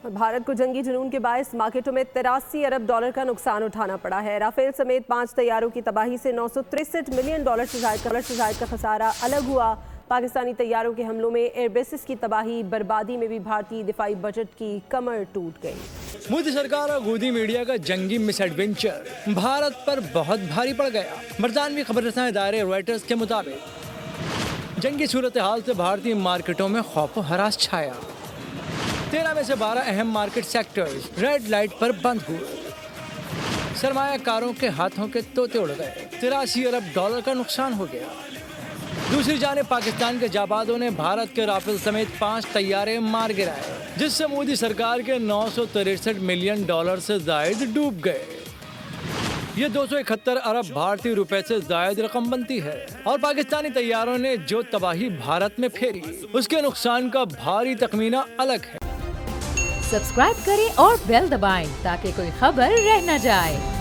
भारत को जंगी जुनून के बायस मार्केटों में $83 अरब का नुकसान उठाना पड़ा है। राफेल समेत 5 तैयारों की तबाही से $963 मिलियन से जायद का खसारा अलग हुआ। पाकिस्तानी तैयारों के हमलों में एयरबेसिस की तबाही बर्बादी में भी भारतीय दिफाई बजट की कमर टूट गई। मोदी सरकार और गोदी मीडिया का जंगी मिस एडवेंचर भारत पर बहुत भारी पड़ गया। बरतानवी खबररसां इदारे रॉयटर्स के मुताबिक जंगी सूरत हाल से भारतीय मार्केटों में खौफ हरास छाया। 13 में से 12 अहम मार्केट सेक्टर्स रेड लाइट पर बंद हुए। सरमायाकारों के हाथों के तोते उड़ गए। $83 अरब का नुकसान हो गया। दूसरी जानिब पाकिस्तान के जाबाजों ने भारत के राफेल समेत 5 तैयारे मार गिराए, जिससे मोदी सरकार के $963 मिलियन से जायद डूब गए। ये 271 अरब भारतीय रुपए से जायद रकम बनती है। और पाकिस्तानी तैयारों ने जो तबाही भारत में फेरी, उसके नुकसान का भारी तखमीना अलग है। सब्सक्राइब करें और बेल दबाएं ताकि कोई खबर रह न जाए।